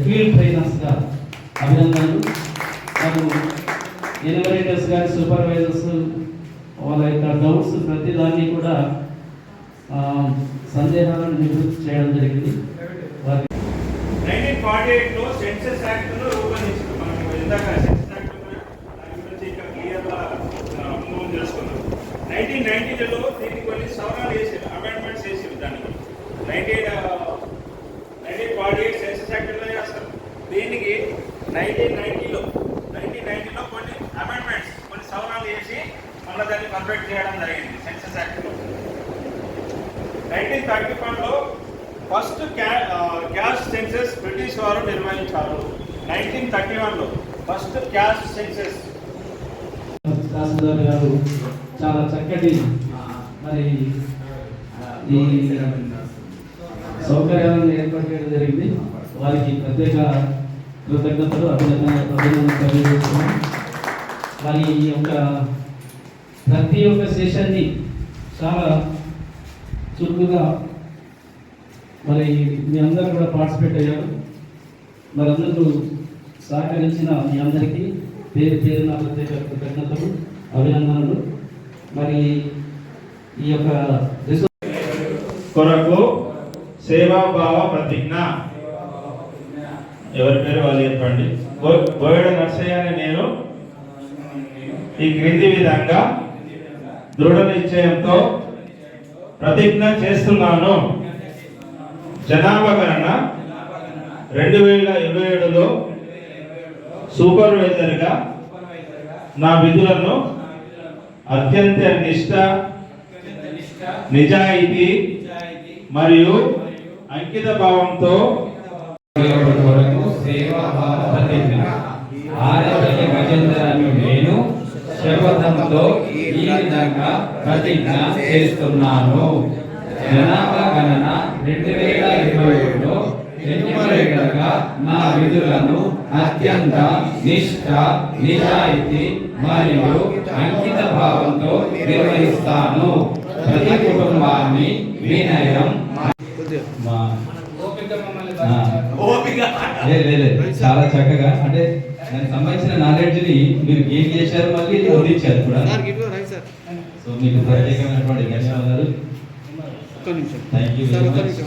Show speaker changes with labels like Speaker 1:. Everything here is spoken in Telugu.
Speaker 1: ఫీల్డ్ ట్రైనర్స్గా అభినందనలు. వాళ్ళు ఎన్యూమరేటర్స్ కానీ సూపర్వైజర్స్ వాళ్ళ యొక్క డౌట్స్ ప్రతిదాన్ని కూడా సందేహాలను నివృత్తి చేయడం జరిగింది.
Speaker 2: 1948లో సెన్సస్ యాక్ట్ను రూపొందించారు. మనం ఇందాక సెన్సస్ యాక్ట్ దాని గురించి ఇంకా క్లియర్గా మూవ్ చేసుకున్నాం. 1990లో దీనికి కొన్ని సవరణలు చేసారు, అమెండ్మెంట్స్ చేసారు. దానికి 1948 సెన్సస్ యాక్ట్లో చేస్తారు. దీనికి 1990లో కొన్ని అమెండ్మెంట్స్, కొన్ని సవరణలు చేసి మళ్ళీ దాన్ని పర్ఫెక్ట్ చేయడం జరిగింది సెన్సస్ యాక్ట్లో. 1931లో ఫస్ట్ క్యాస్ట్ సెన్సెస్ బ్రిటిష్ వారు నిర్వహించారు. 1931లో ఫస్ట్ క్యాస్ట్ సెన్సెస్.
Speaker 1: తహసీల్దార్ గారు చాలా చక్కటి మరి ఈ సౌకర్యాలను ఏర్పాటు చేయడం జరిగింది. వారికి ప్రత్యేక కృతజ్ఞతలు, అభినందనలు తెలియజేస్తున్నాం. వారి యొక్క ప్రతి ఒక్క సెషన్ని చాలా చురుకుగా మరి మీ అందరూ కూడా పార్టిసిపేట్ అయ్యారు. మరి అందరూ సహకరించిన మీ అందరికీ పేరు పేరున ప్రత్యేక కృతజ్ఞతలు, అభినందనలు. మరి ఈ యొక్క
Speaker 2: కొరకు సేవాభావ ప్రతిజ్ఞ. ఎవరి పేరు వాళ్ళు చెప్పండి. బోయడ నర్సయ్య అనే నేను ఈ క్రింది విధంగా దృఢ నిశ్చయంతో ప్రతిజ్ఞ చేస్తున్నాను. జనాభా గణన 2027లో సూపర్వైజర్గా నా విధులను అత్యంత నిష్ఠ, నిజాయితీ మరియు అంకిత భావంతో
Speaker 3: నేను శపథంతో ఈ విధంగా ప్రతిజ్ఞ చేస్తున్నాను. జనాభా గణన 2027లో ఎన్యూమరేటర్గా నా విధులను అత్యంత నిష్ఠ, నిజాయితీ మరియు అంకిత భావంతో నిర్వహిస్తాను. ప్రతి కుటుంబాన్ని వినయం చాలా చక్కగా, అంటే దానికి సంబంధించిన నాలెడ్జ్ని మీరు గెయిన్ చేశారు, మళ్ళీ అందించారు కూడా. సో మీకు ప్రత్యేకమైనటువంటి ధన్యవాదాలు. Thank you very much.